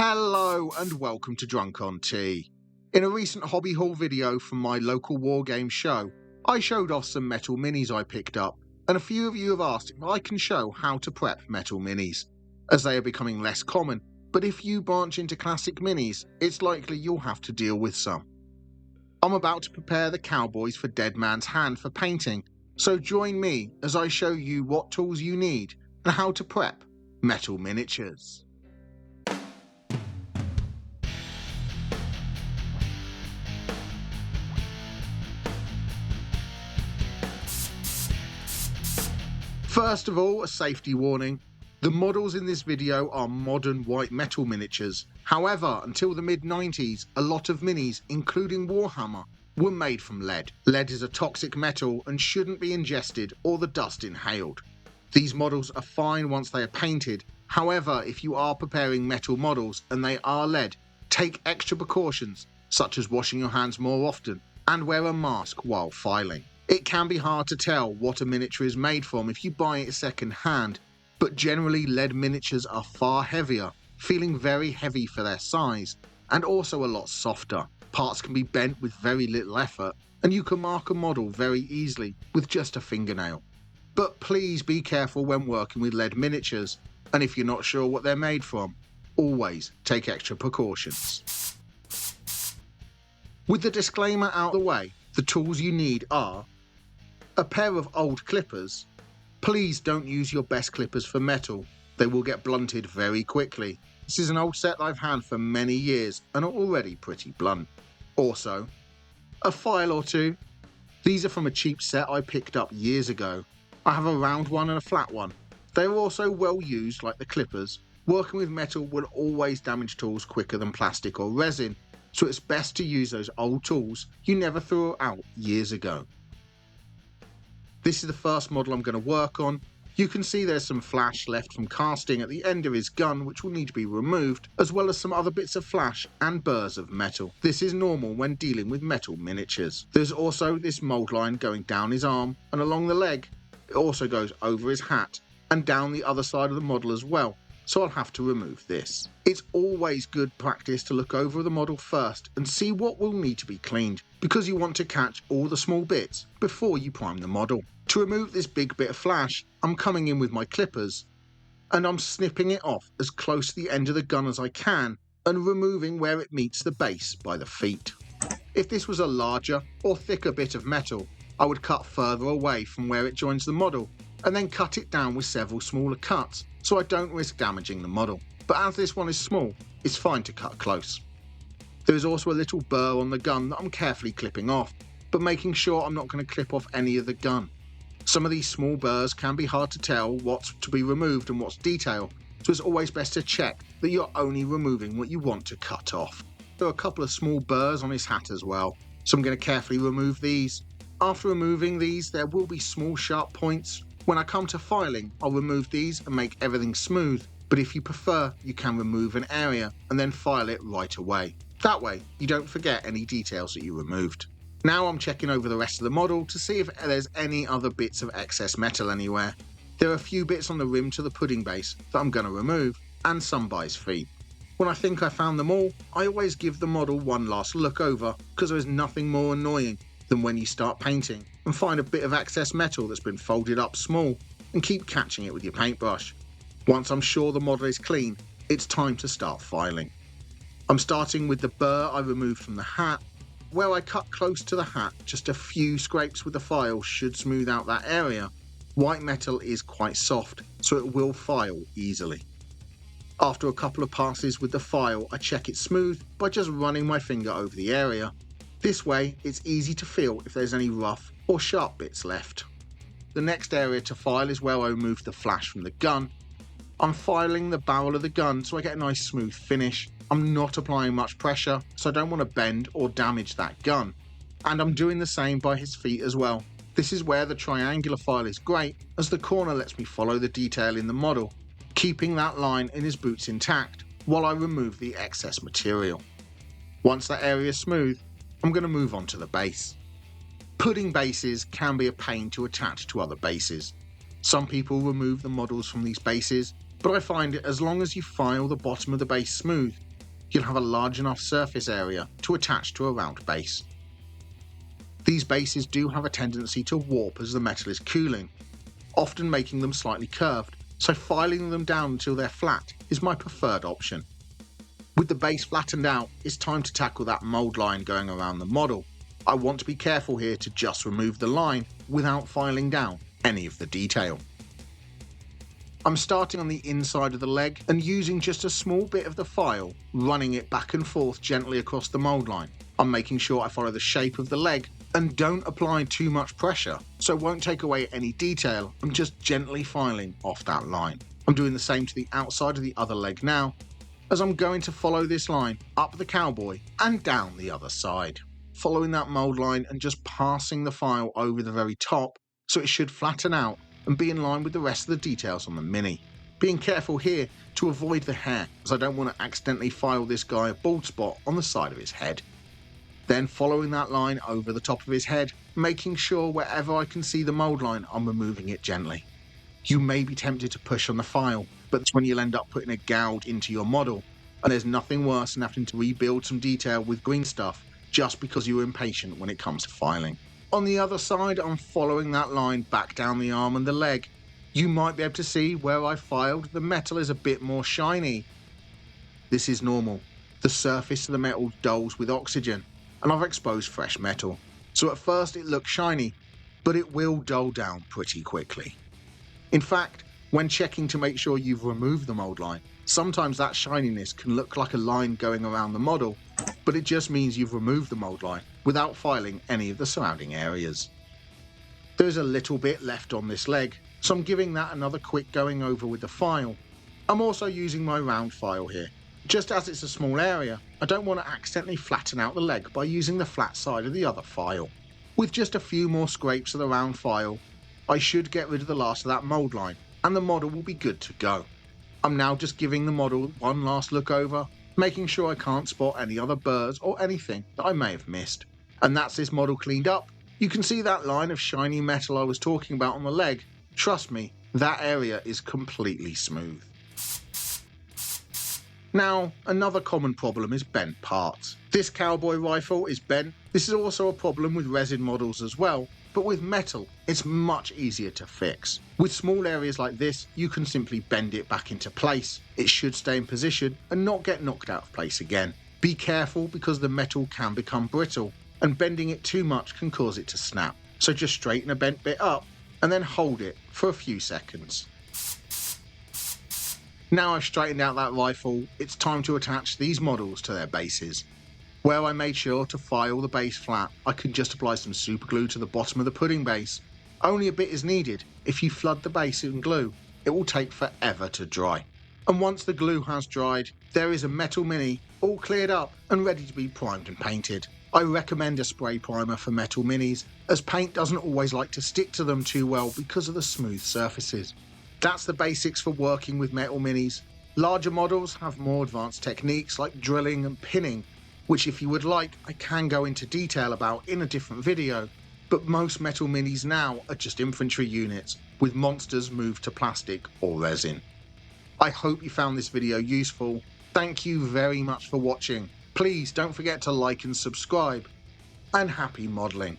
Hello and welcome to Drunk on Tea. In a recent hobby haul video from my local wargame show, I showed off some metal minis I picked up, and a few of you have asked if I can show how to prep metal minis, as they are becoming less common, but if you branch into classic minis, it's likely you'll have to deal with some. I'm about to prepare the cowboys for Dead Man's Hand for painting, so join me as I show you what tools you need and how to prep metal miniatures. First of all, a safety warning. The models in this video are modern white metal miniatures. However, until the mid-90s, a lot of minis, including Warhammer, were made from lead. Lead is a toxic metal and shouldn't be ingested or the dust inhaled. These models are fine once they are painted. However, if you are preparing metal models and they are lead, take extra precautions, such as washing your hands more often and wear a mask while filing. It can be hard to tell what a miniature is made from if you buy it second hand, but generally lead miniatures are far heavier, feeling very heavy for their size, and also a lot softer. Parts can be bent with very little effort, and you can mark a model very easily with just a fingernail. But please be careful when working with lead miniatures, and if you're not sure what they're made from, always take extra precautions. With the disclaimer out of the way, the tools you need are a pair of old clippers. Please don't use your best clippers for metal, they will get blunted very quickly. This is an old set I've had for many years and are already pretty blunt. Also, a file or two. These are from a cheap set I picked up years ago. I have a round one and a flat one. They are also well used like the clippers. Working with metal will always damage tools quicker than plastic or resin, so it's best to use those old tools you never threw out years ago. This is the first model I'm going to work on. You can see there's some flash left from casting at the end of his gun which will need to be removed, as well as some other bits of flash and burrs of metal. This is normal when dealing with metal miniatures. There's also this mould line going down his arm and along the leg. It also goes over his hat and down the other side of the model as well, so I'll have to remove this. It's always good practice to look over the model first and see what will need to be cleaned, because you want to catch all the small bits before you prime the model. To remove this big bit of flash, I'm coming in with my clippers and I'm snipping it off as close to the end of the gun as I can and removing where it meets the base by the feet. If this was a larger or thicker bit of metal, I would cut further away from where it joins the model and then cut it down with several smaller cuts so I don't risk damaging the model. But as this one is small, it's fine to cut close. There is also a little burr on the gun that I'm carefully clipping off, but making sure I'm not going to clip off any of the gun. Some of these small burrs can be hard to tell what's to be removed and what's detail, so it's always best to check that you're only removing what you want to cut off. There are a couple of small burrs on his hat as well, so I'm going to carefully remove these. After removing these, there will be small sharp points. When I come to filing, I'll remove these and make everything smooth, but if you prefer, you can remove an area and then file it right away. That way, you don't forget any details that you removed. Now I'm checking over the rest of the model to see if there's any other bits of excess metal anywhere. There are a few bits on the rim to the pudding base that I'm going to remove, and some by his feet. When I think I found them all, I always give the model one last look over, because there is nothing more annoying than when you start painting and find a bit of excess metal that's been folded up small and keep catching it with your paintbrush. Once I'm sure the model is clean, it's time to start filing. I'm starting with the burr I removed from the hat. Where I cut close to the hat, just a few scrapes with the file should smooth out that area. White metal is quite soft, so it will file easily. After a couple of passes with the file, I check it smooth by just running my finger over the area. This way, it's easy to feel if there's any rough or sharp bits left. The next area to file is where I remove the flash from the gun. I'm filing the barrel of the gun so I get a nice smooth finish. I'm not applying much pressure, so I don't want to bend or damage that gun. And I'm doing the same by his feet as well. This is where the triangular file is great, as the corner lets me follow the detail in the model, keeping that line in his boots intact while I remove the excess material. Once that area is smooth, I'm going to move on to the base. Pudding bases can be a pain to attach to other bases. Some people remove the models from these bases, but I find it as long as you file the bottom of the base smooth, you'll have a large enough surface area to attach to a round base. These bases do have a tendency to warp as the metal is cooling, often making them slightly curved, so filing them down until they're flat is my preferred option. With the base flattened out, it's time to tackle that mould line going around the model. I want to be careful here to just remove the line without filing down any of the detail. I'm starting on the inside of the leg and using just a small bit of the file, running it back and forth gently across the mould line. I'm making sure I follow the shape of the leg and don't apply too much pressure, so it won't take away any detail. I'm just gently filing off that line. I'm doing the same to the outside of the other leg now, as I'm going to follow this line up the cowboy and down the other side, following that mould line and just passing the file over the very top so it should flatten out and be in line with the rest of the details on the Mini. Being careful here to avoid the hair, as I don't want to accidentally file this guy a bald spot on the side of his head. Then following that line over the top of his head, making sure wherever I can see the mould line, I'm removing it gently. You may be tempted to push on the file, but that's when you'll end up putting a gouge into your model, and there's nothing worse than having to rebuild some detail with green stuff just because you were impatient when it comes to filing. On the other side, I'm following that line back down the arm and the leg. You might be able to see where I filed, the metal is a bit more shiny. This is normal. The surface of the metal dulls with oxygen, and I've exposed fresh metal. So at first it looks shiny, but it will dull down pretty quickly. In fact, when checking to make sure you've removed the mould line, sometimes that shininess can look like a line going around the model, but it just means you've removed the mould line without filing any of the surrounding areas. There's a little bit left on this leg, so I'm giving that another quick going over with the file. I'm also using my round file here. Just as it's a small area, I don't want to accidentally flatten out the leg by using the flat side of the other file. With just a few more scrapes of the round file, I should get rid of the last of that mould line, and the model will be good to go. I'm now just giving the model one last look over, making sure I can't spot any other burrs or anything that I may have missed. And that's this model cleaned up. You can see that line of shiny metal I was talking about on the leg. Trust me, that area is completely smooth. Now, another common problem is bent parts. This cowboy rifle is bent. This is also a problem with resin models as well, but with metal, it's much easier to fix. With small areas like this, you can simply bend it back into place. It should stay in position and not get knocked out of place again. Be careful because the metal can become brittle, and bending it too much can cause it to snap. So just straighten a bent bit up and then hold it for a few seconds. Now I've straightened out that rifle, it's time to attach these models to their bases. Where I made sure to file the base flat, I could just apply some super glue to the bottom of the pudding base. Only a bit is needed. If you flood the base in glue, it will take forever to dry. And once the glue has dried, there is a metal Mini all cleared up and ready to be primed and painted. I recommend a spray primer for metal Minis, as paint doesn't always like to stick to them too well because of the smooth surfaces. That's the basics for working with metal Minis. Larger models have more advanced techniques like drilling and pinning, which if you would like, I can go into detail about in a different video, but most metal Minis now are just infantry units, with monsters moved to plastic or resin. I hope you found this video useful. Thank you very much for watching. Please don't forget to like and subscribe, and happy modelling.